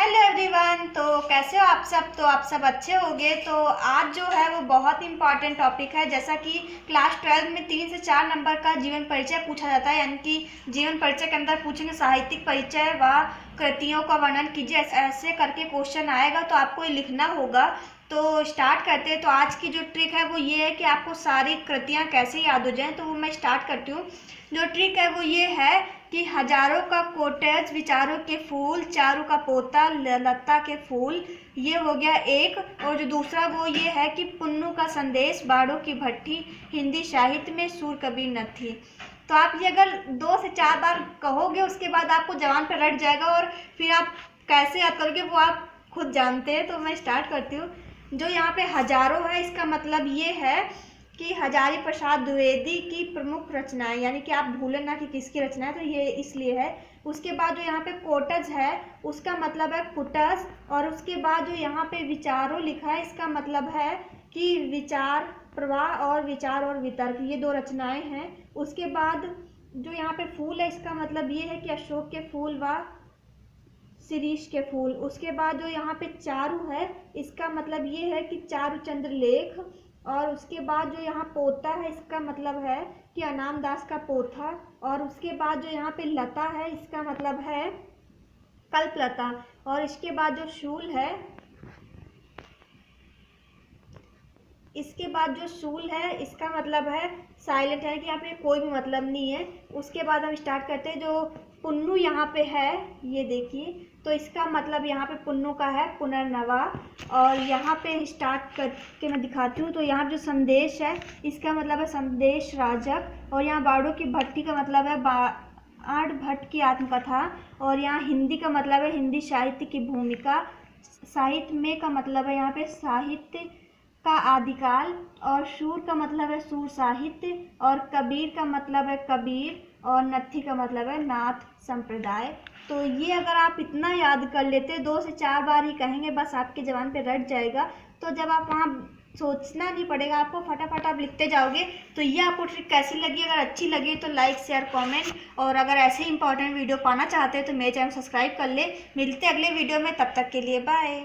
Hello everyone. तो कैसे हो आप सब? तो आप सब अच्छे होंगे। तो आज जो है वो बहुत इंपॉर्टेंट टॉपिक है। जैसा कि क्लास 12 में 3 से 4 नंबर का जीवन परिचय पूछा जाता है, यानी कि जीवन परिचय के अंदर पूछेंगे साहित्यिक परिचय व कृतियों का वर्णन कीजिए, ऐसे करके क्वेश्चन आएगा। तो आपको ये लिखना होगा। तो स्टार्ट करते हैं। तो आज की जो ट्रिक है वो ये है कि आपको सारी कृतियाँ कैसे याद हो जाएं। तो वो मैं स्टार्ट करती हूँ। जो ट्रिक है वो ये है कि हजारों का कोटेज, विचारों के फूल, चारू का पोता, लता के फूल, ये हो गया एक। और जो दूसरा वो ये है कि पुन्नू का संदेश, बाड़ों की भट्ठी, हिंदी साहित्य में सूर कबीर न थी। तो आप ये अगर 2 से 4 बार कहोगे उसके बाद आपको जबान पर रट जाएगा, और फिर आप कैसे याद करोगे वो आप खुद जानते हैं। तो मैं स्टार्ट करती हूँ। जो यहाँ पे हजारों है इसका मतलब ये है कि हजारी प्रसाद द्विवेदी की प्रमुख रचनाएं, यानी कि आप भूलें ना कि किसकी रचना है, तो ये इसलिए है। उसके बाद जो यहाँ पे कोटज है उसका मतलब है कुटज, और उसके बाद जो यहाँ पे विचारों लिखा है इसका मतलब है कि विचार प्रवाह और विचार और वितर्क, ये 2 रचनाएं हैं। उसके बाद जो यहाँ पे फूल है इसका मतलब ये है कि अशोक के फूल व शिरीष के फूल। उसके बाद जो यहाँ पे चारू है इसका मतलब ये है कि चारुचंद्र लेख। और उसके बाद जो यहाँ पोता है इसका मतलब है कि अनाम दास का पोथा। और उसके बाद जो यहाँ पे लता है इसका मतलब है कल्पलता। और इसके बाद जो शूल है, इसके बाद जो शूल है इसका मतलब है साइलेंट, है कि यहाँ पे कोई भी मतलब नहीं है। उसके बाद हम स्टार्ट करते हैं। जो पुन्नू यहाँ पे है ये देखिए, तो इसका मतलब यहाँ पे पुन्नू का है पुनर्नवा। और यहाँ पे स्टार्ट करके मैं दिखाती हूँ। तो यहाँ जो संदेश है इसका मतलब है संदेश राजक। और यहाँ बाड़ों की भट्टी का मतलब है बाण भट्ट की आत्मकथा। और यहाँ हिंदी का मतलब है हिंदी साहित्य की भूमिका। साहित्य में का मतलब है यहाँ पे साहित्य का आदिकाल। और शूर का मतलब है सूर साहित्य। और कबीर का मतलब है कबीर। और नत्थी का मतलब है नाथ संप्रदाय। तो ये अगर आप इतना याद कर लेते, 2 से 4 बार ही कहेंगे बस आपके जबान पे रट जाएगा। तो जब आप वहाँ सोचना नहीं पड़ेगा आपको, फटाफट आप लिखते जाओगे। तो ये आपको ट्रिक कैसी लगी? अगर अच्छी लगी तो लाइक शेयर कमेंट, और अगर ऐसे इंपॉर्टेंट वीडियो पाना चाहते हैं तो मेरे चैनल सब्सक्राइब कर ले। मिलते अगले वीडियो में, तब तक के लिए बाय।